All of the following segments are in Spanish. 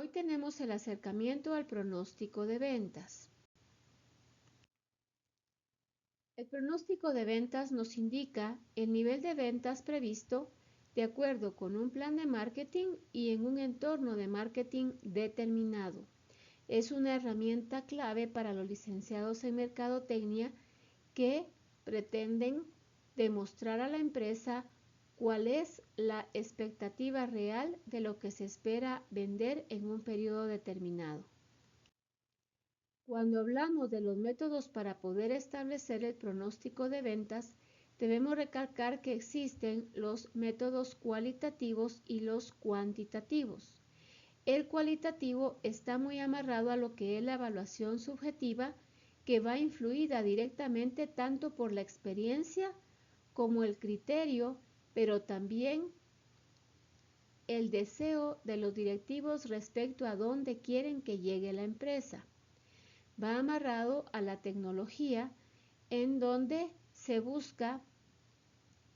Hoy tenemos el acercamiento al pronóstico de ventas. El pronóstico de ventas nos indica el nivel de ventas previsto de acuerdo con un plan de marketing y en un entorno de marketing determinado. Es una herramienta clave para los licenciados en mercadotecnia que pretenden demostrar a la empresa cuál es la expectativa real de lo que se espera vender en un periodo determinado. Cuando hablamos de los métodos para poder establecer el pronóstico de ventas, debemos recalcar que existen los métodos cualitativos y los cuantitativos. El cualitativo está muy amarrado a lo que es la evaluación subjetiva, que va influida directamente tanto por la experiencia como el criterio, pero también el deseo de los directivos respecto a dónde quieren que llegue la empresa. Va amarrado a la tecnología, en donde se busca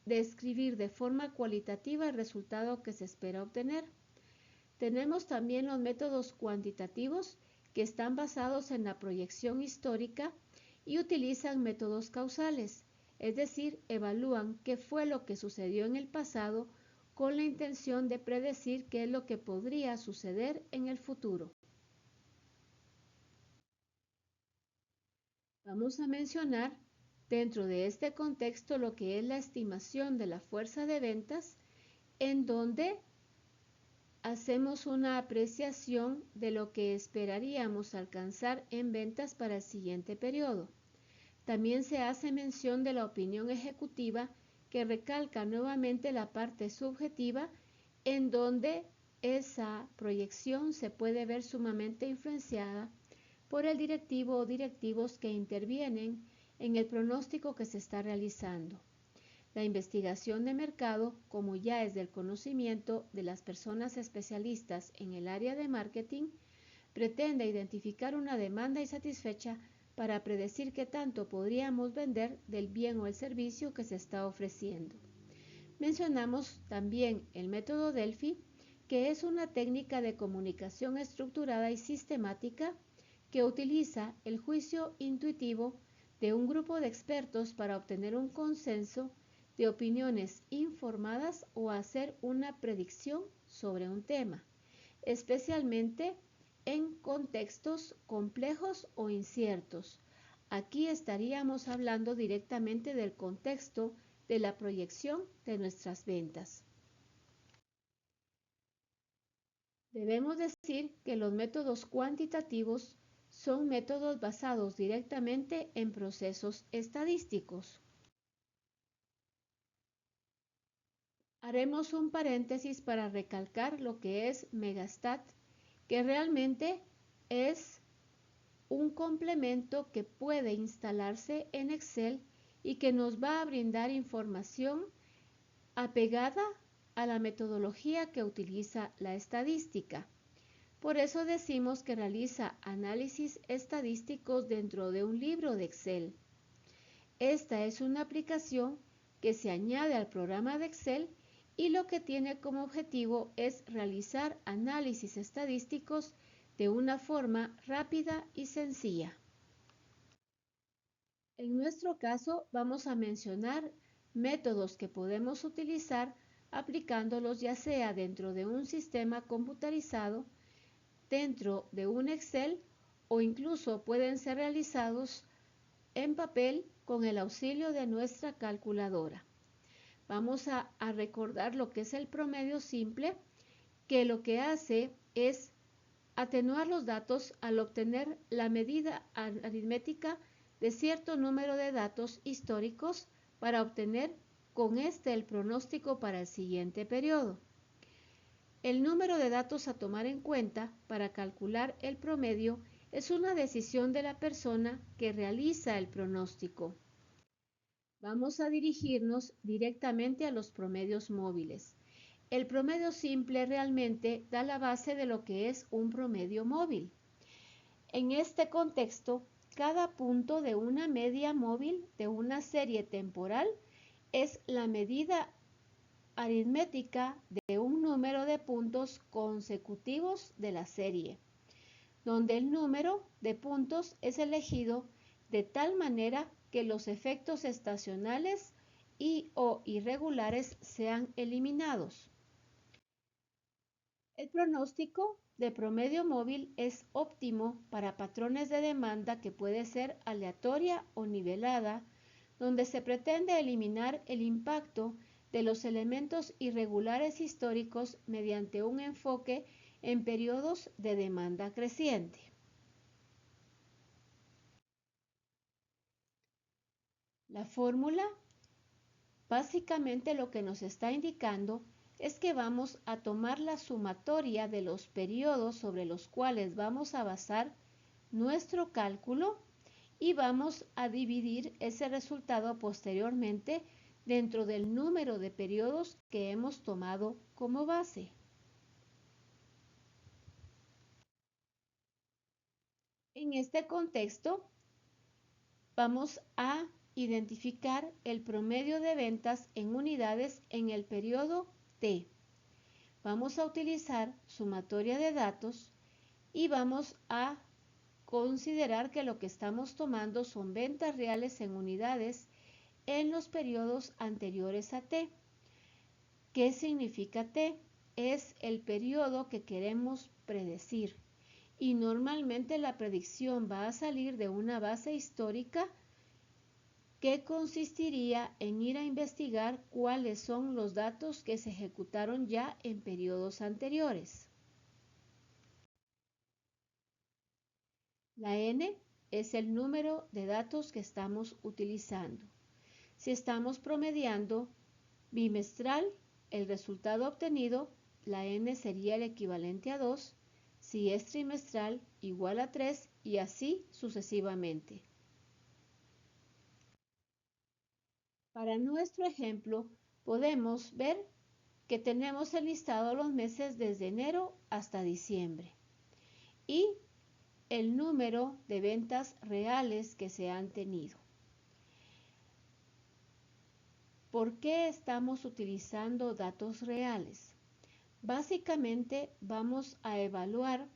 describir de forma cualitativa el resultado que se espera obtener. Tenemos también los métodos cuantitativos, que están basados en la proyección histórica y utilizan métodos causales, es decir, evalúan qué fue lo que sucedió en el pasado con la intención de predecir qué es lo que podría suceder en el futuro. Vamos a mencionar dentro de este contexto lo que es la estimación de la fuerza de ventas, en donde hacemos una apreciación de lo que esperaríamos alcanzar en ventas para el siguiente periodo. También se hace mención de la opinión ejecutiva, que recalca nuevamente la parte subjetiva, en donde esa proyección se puede ver sumamente influenciada por el directivo o directivos que intervienen en el pronóstico que se está realizando. La investigación de mercado, como ya es del conocimiento de las personas especialistas en el área de marketing, pretende identificar una demanda insatisfecha para predecir qué tanto podríamos vender del bien o el servicio que se está ofreciendo. Mencionamos también el método Delphi, que es una técnica de comunicación estructurada y sistemática que utiliza el juicio intuitivo de un grupo de expertos para obtener un consenso de opiniones informadas o hacer una predicción sobre un tema, especialmente en contextos complejos o inciertos. Aquí estaríamos hablando directamente del contexto de la proyección de nuestras ventas. Debemos decir que los métodos cuantitativos son métodos basados directamente en procesos estadísticos. Haremos un paréntesis para recalcar lo que es Megastat, que realmente es un complemento que puede instalarse en Excel y que nos va a brindar información apegada a la metodología que utiliza la estadística. Por eso decimos que realiza análisis estadísticos dentro de un libro de Excel. Esta es una aplicación que se añade al programa de Excel y lo que tiene como objetivo es realizar análisis estadísticos de una forma rápida y sencilla. En nuestro caso vamos a mencionar métodos que podemos utilizar aplicándolos ya sea dentro de un sistema computarizado, dentro de un Excel o incluso pueden ser realizados en papel con el auxilio de nuestra calculadora. Vamos a recordar lo que es el promedio simple, que lo que hace es atenuar los datos al obtener la medida aritmética de cierto número de datos históricos para obtener con este el pronóstico para el siguiente periodo. El número de datos a tomar en cuenta para calcular el promedio es una decisión de la persona que realiza el pronóstico. Vamos a dirigirnos directamente a los promedios móviles. El promedio simple realmente da la base de lo que es un promedio móvil. En este contexto, cada punto de una media móvil de una serie temporal es la medida aritmética de un número de puntos consecutivos de la serie, donde el número de puntos es elegido de tal manera que los efectos estacionales y o irregulares sean eliminados. El pronóstico de promedio móvil es óptimo para patrones de demanda que puede ser aleatoria o nivelada, donde se pretende eliminar el impacto de los elementos irregulares históricos mediante un enfoque en periodos de demanda creciente. La fórmula básicamente lo que nos está indicando es que vamos a tomar la sumatoria de los periodos sobre los cuales vamos a basar nuestro cálculo y vamos a dividir ese resultado posteriormente dentro del número de periodos que hemos tomado como base. En este contexto, vamos a identificar el promedio de ventas en unidades en el periodo T. Vamos a utilizar sumatoria de datos y vamos a considerar que lo que estamos tomando son ventas reales en unidades en los periodos anteriores a T. ¿Qué significa T? Es el periodo que queremos predecir y normalmente la predicción va a salir de una base histórica que consistiría en ir a investigar cuáles son los datos que se ejecutaron ya en periodos anteriores. La N es el número de datos que estamos utilizando. Si estamos promediando bimestral, el resultado obtenido, la N sería el equivalente a 2, si es trimestral, igual a 3 y así sucesivamente. Para nuestro ejemplo, podemos ver que tenemos enlistado los meses desde enero hasta diciembre y el número de ventas reales que se han tenido. ¿Por qué estamos utilizando datos reales? Básicamente vamos a evaluar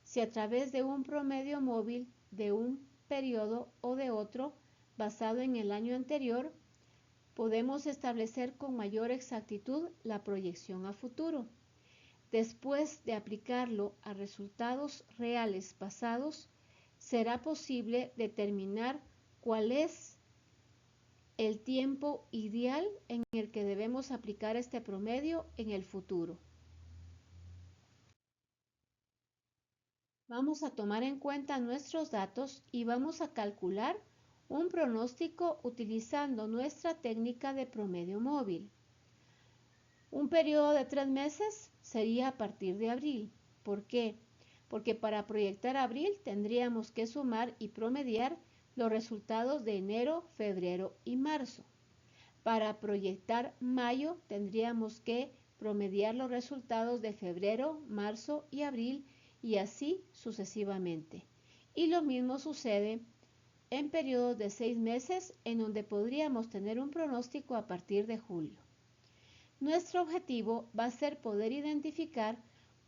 si a través de un promedio móvil de un periodo o de otro basado en el año anterior podemos establecer con mayor exactitud la proyección a futuro. Después de aplicarlo a resultados reales pasados, será posible determinar cuál es el tiempo ideal en el que debemos aplicar este promedio en el futuro. Vamos a tomar en cuenta nuestros datos y vamos a calcular un pronóstico utilizando nuestra técnica de promedio móvil. Un periodo de 3 meses sería a partir de abril. ¿Por qué? Porque para proyectar abril tendríamos que sumar y promediar los resultados de enero, febrero y marzo. Para proyectar mayo tendríamos que promediar los resultados de febrero, marzo y abril y así sucesivamente. Y lo mismo sucede en periodos de 6 meses en donde podríamos tener un pronóstico a partir de julio. Nuestro objetivo va a ser poder identificar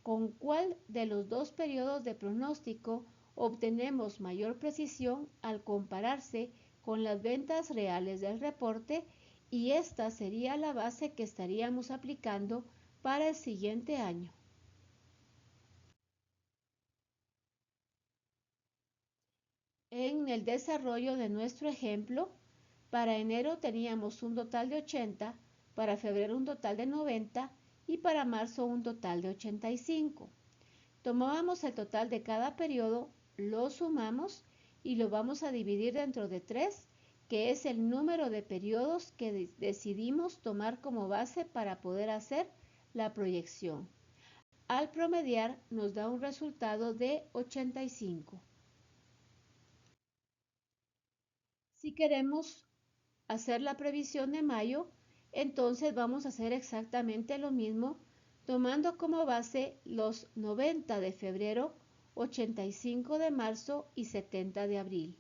con cuál de los dos periodos de pronóstico obtenemos mayor precisión al compararse con las ventas reales del reporte y esta sería la base que estaríamos aplicando para el siguiente año. En el desarrollo de nuestro ejemplo, para enero teníamos un total de 80, para febrero un total de 90 y para marzo un total de 85. Tomábamos el total de cada periodo, lo sumamos y lo vamos a dividir dentro de 3, que es el número de periodos que decidimos tomar como base para poder hacer la proyección. Al promediar nos da un resultado de 85. Si queremos hacer la previsión de mayo, entonces vamos a hacer exactamente lo mismo, tomando como base los 90 de febrero, 85 de marzo y 70 de abril.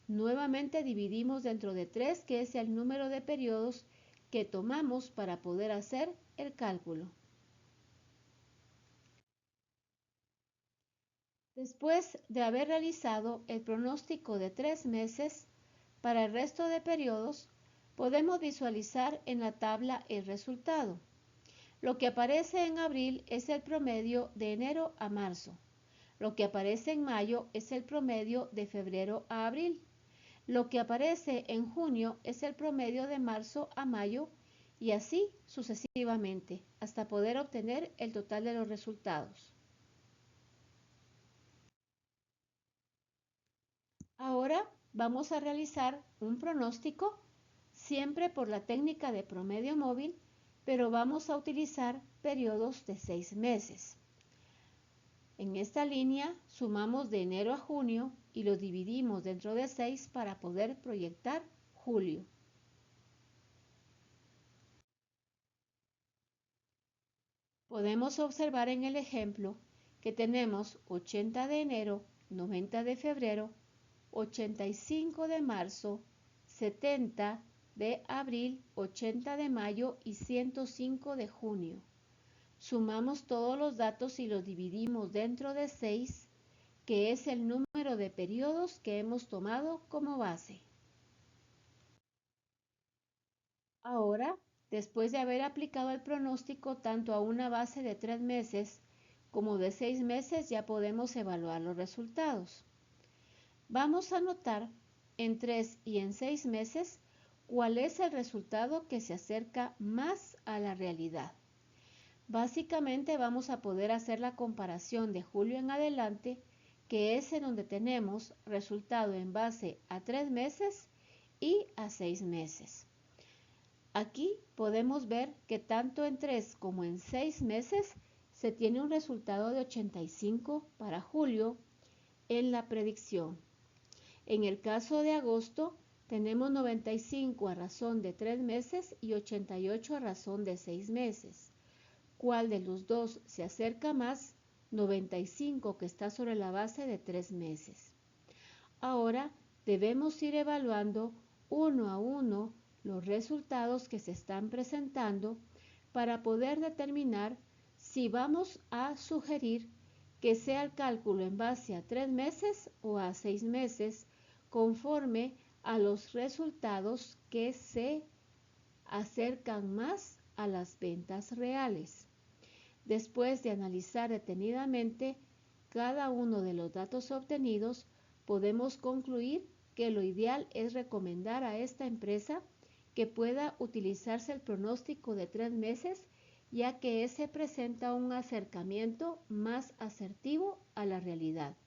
Nuevamente dividimos dentro de 3, que es el número de periodos que tomamos para poder hacer el cálculo. Después de haber realizado el pronóstico de 3 meses para el resto de periodos, podemos visualizar en la tabla el resultado. Lo que aparece en abril es el promedio de enero a marzo. Lo que aparece en mayo es el promedio de febrero a abril. Lo que aparece en junio es el promedio de marzo a mayo y así sucesivamente, hasta poder obtener el total de los resultados. Ahora vamos a realizar un pronóstico, siempre por la técnica de promedio móvil, pero vamos a utilizar periodos de 6 meses. En esta línea sumamos de enero a junio y lo dividimos dentro de 6 para poder proyectar julio. Podemos observar en el ejemplo que tenemos 80 de enero, 90 de febrero, 85 de marzo, 70 de abril, 80 de mayo y 105 de junio. Sumamos todos los datos y los dividimos dentro de 6, que es el número de periodos que hemos tomado como base. Ahora, después de haber aplicado el pronóstico tanto a una base de 3 meses como de 6 meses, ya podemos evaluar los resultados. Vamos a notar en 3 y en 6 meses cuál es el resultado que se acerca más a la realidad. Básicamente vamos a poder hacer la comparación de julio en adelante, que es en donde tenemos resultado en base a 3 meses y a 6 meses. Aquí podemos ver que tanto en 3 como en 6 meses se tiene un resultado de 85 para julio en la predicción. En el caso de agosto tenemos 95 a razón de 3 meses y 88 a razón de 6 meses. ¿Cuál de los dos se acerca más? 95, que está sobre la base de 3 meses. Ahora debemos ir evaluando uno a uno los resultados que se están presentando para poder determinar si vamos a sugerir que sea el cálculo en base a 3 meses o a 6 meses conforme a los resultados que se acercan más a las ventas reales. Después de analizar detenidamente cada uno de los datos obtenidos, podemos concluir que lo ideal es recomendar a esta empresa que pueda utilizarse el pronóstico de 3 meses, ya que ese presenta un acercamiento más asertivo a la realidad.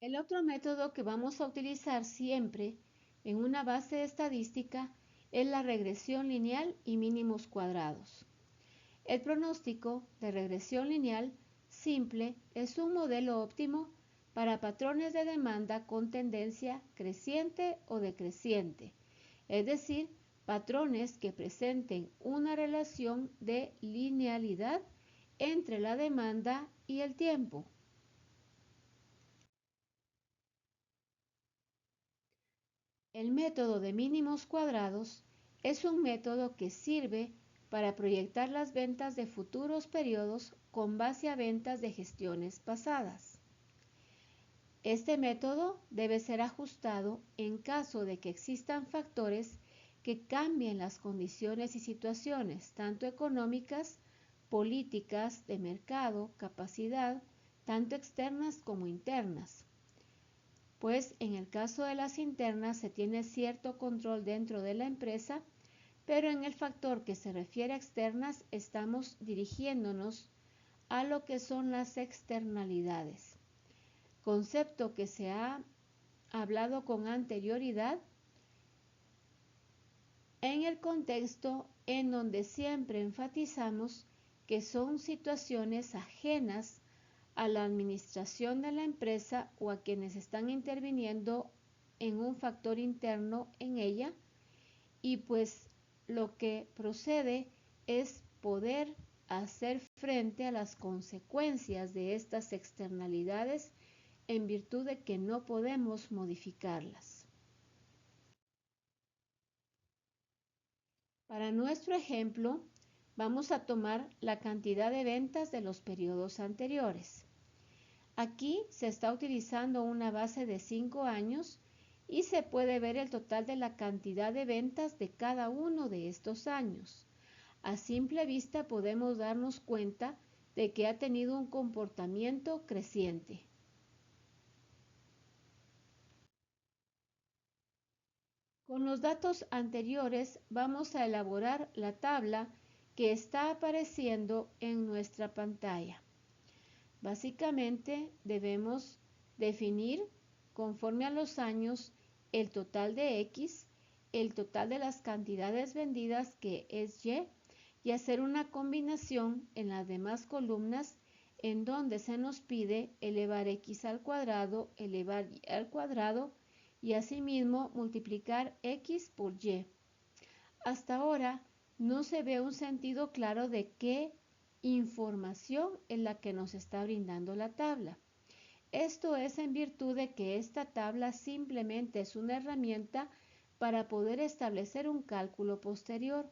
El otro método que vamos a utilizar siempre en una base estadística es la regresión lineal y mínimos cuadrados. El pronóstico de regresión lineal simple es un modelo óptimo para patrones de demanda con tendencia creciente o decreciente, es decir, patrones que presenten una relación de linealidad entre la demanda y el tiempo. El método de mínimos cuadrados es un método que sirve para proyectar las ventas de futuros periodos con base a ventas de gestiones pasadas. Este método debe ser ajustado en caso de que existan factores que cambien las condiciones y situaciones, tanto económicas, políticas, de mercado, capacidad, tanto externas como internas. Pues en el caso de las internas se tiene cierto control dentro de la empresa, pero en el factor que se refiere a externas estamos dirigiéndonos a lo que son las externalidades, concepto que se ha hablado con anterioridad en el contexto en donde siempre enfatizamos que son situaciones ajenas a la administración de la empresa o a quienes están interviniendo en un factor interno en ella y pues lo que procede es poder hacer frente a las consecuencias de estas externalidades en virtud de que no podemos modificarlas. Para nuestro ejemplo, vamos a tomar la cantidad de ventas de los periodos anteriores. Aquí se está utilizando una base de 5 años y se puede ver el total de la cantidad de ventas de cada uno de estos años. A simple vista podemos darnos cuenta de que ha tenido un comportamiento creciente. Con los datos anteriores vamos a elaborar la tabla que está apareciendo en nuestra pantalla. Básicamente debemos definir conforme a los años el total de X, el total de las cantidades vendidas que es y hacer una combinación en las demás columnas en donde se nos pide elevar X al cuadrado, elevar Y al cuadrado y asimismo multiplicar X por Y. Hasta ahora no se ve un sentido claro de qué información es la que nos está brindando la tabla. Esto es en virtud de que esta tabla simplemente es una herramienta para poder establecer un cálculo posterior.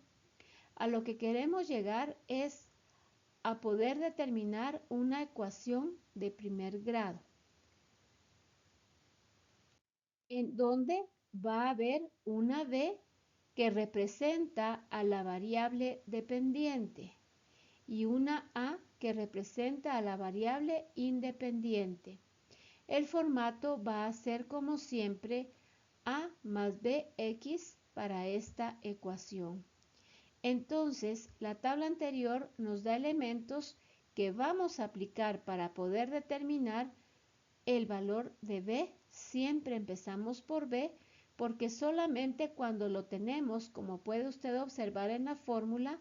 A lo que queremos llegar es a poder determinar una ecuación de primer grado, en donde va a haber una B que representa a la variable dependiente y una A que representa a la variable independiente. El formato va a ser como siempre A más BX para esta ecuación. Entonces, la tabla anterior nos da elementos que vamos a aplicar para poder determinar el valor de B. Siempre empezamos por B porque solamente cuando lo tenemos, como puede usted observar en la fórmula,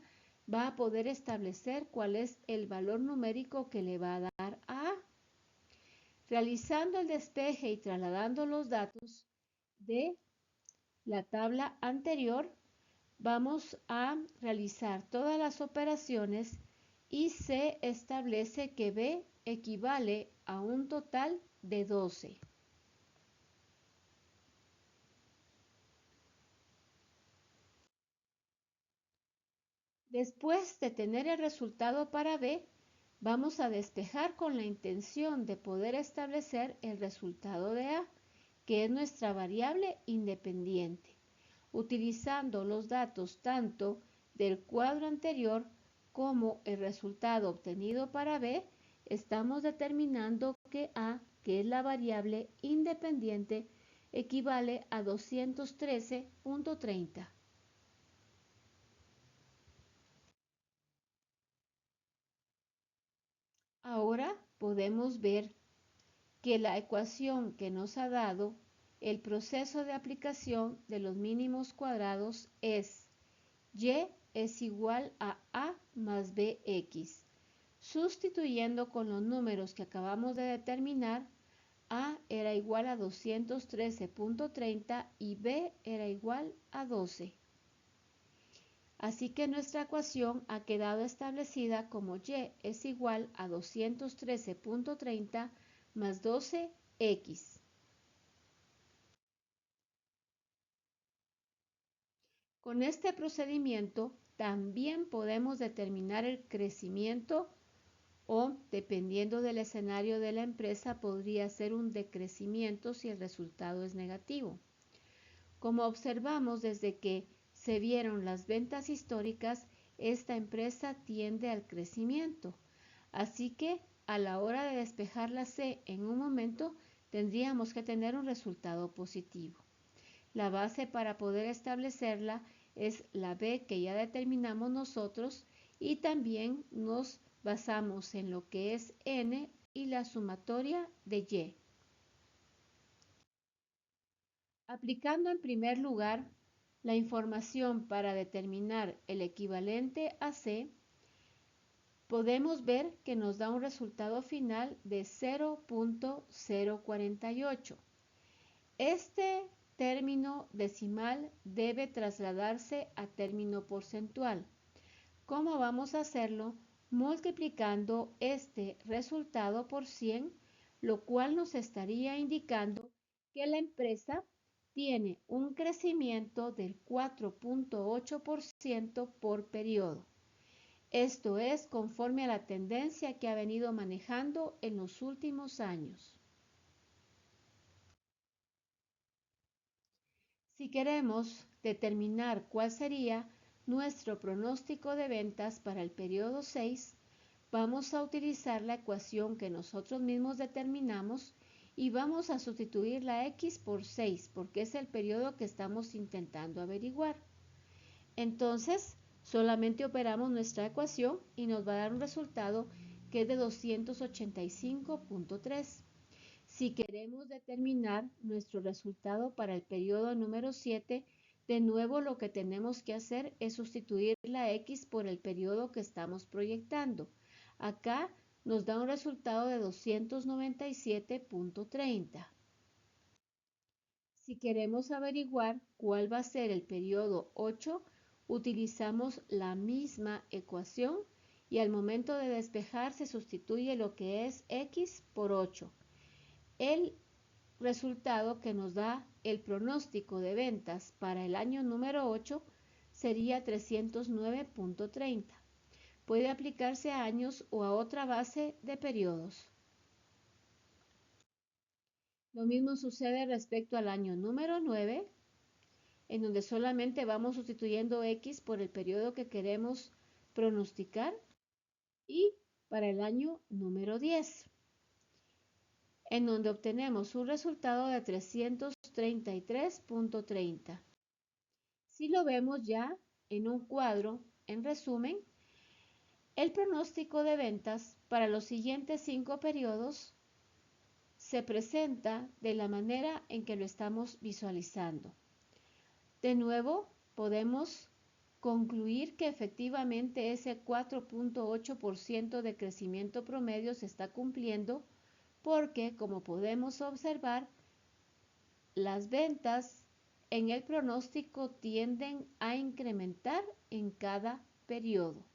va a poder establecer cuál es el valor numérico que le va a dar a A. Realizando el despeje y trasladando los datos de la tabla anterior, vamos a realizar todas las operaciones y se establece que B equivale a un total de 12. Después de tener el resultado para B, vamos a despejar con la intención de poder establecer el resultado de A, que es nuestra variable independiente. Utilizando los datos tanto del cuadro anterior como el resultado obtenido para B, estamos determinando que A, que es la variable independiente, equivale a 213.30. Ahora podemos ver que la ecuación que nos ha dado el proceso de aplicación de los mínimos cuadrados es Y es igual a A más BX. Sustituyendo con los números que acabamos de determinar, A era igual a 213.30 y B era igual a 12. Así que nuestra ecuación ha quedado establecida como Y es igual a 213.30 más 12X. Con este procedimiento también podemos determinar el crecimiento o, dependiendo del escenario de la empresa, podría ser un decrecimiento si el resultado es negativo. Como observamos desde que se vieron las ventas históricas, esta empresa tiende al crecimiento. Así que a la hora de despejar la C en un momento, tendríamos que tener un resultado positivo. La base para poder establecerla es la B que ya determinamos nosotros y también nos basamos en lo que es N y la sumatoria de Y. Aplicando en primer lugar la información para determinar el equivalente a C, podemos ver que nos da un resultado final de 0.048. Este término decimal debe trasladarse a término porcentual. ¿Cómo vamos a hacerlo? Multiplicando este resultado por 100, lo cual nos estaría indicando que la empresa tiene un crecimiento del 4.8% por periodo. Esto es conforme a la tendencia que ha venido manejando en los últimos años. Si queremos determinar cuál sería nuestro pronóstico de ventas para el periodo 6, vamos a utilizar la ecuación que nosotros mismos determinamos y vamos a sustituir la X por 6 porque es el periodo que estamos intentando averiguar. Entonces, solamente operamos nuestra ecuación y nos va a dar un resultado que es de 285.3. Si queremos determinar nuestro resultado para el periodo número 7, de nuevo lo que tenemos que hacer es sustituir la X por el periodo que estamos proyectando. Acá nos da un resultado de 297.30. Si queremos averiguar cuál va a ser el periodo 8, utilizamos la misma ecuación y al momento de despejar se sustituye lo que es X por 8. El resultado que nos da el pronóstico de ventas para el año número 8 sería 309.30. Puede aplicarse a años o a otra base de periodos. Lo mismo sucede respecto al año número 9, en donde solamente vamos sustituyendo X por el periodo que queremos pronosticar, y para el año número 10, en donde obtenemos un resultado de 333.30. Si lo vemos ya en un cuadro, en resumen, el pronóstico de ventas para los siguientes 5 periodos se presenta de la manera en que lo estamos visualizando. De nuevo, podemos concluir que efectivamente ese 4.8% de crecimiento promedio se está cumpliendo porque, como podemos observar, las ventas en el pronóstico tienden a incrementar en cada periodo.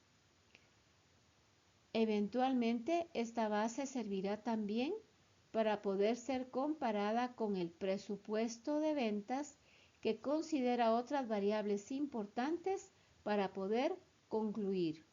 Eventualmente, esta base servirá también para poder ser comparada con el presupuesto de ventas, que considera otras variables importantes para poder concluir.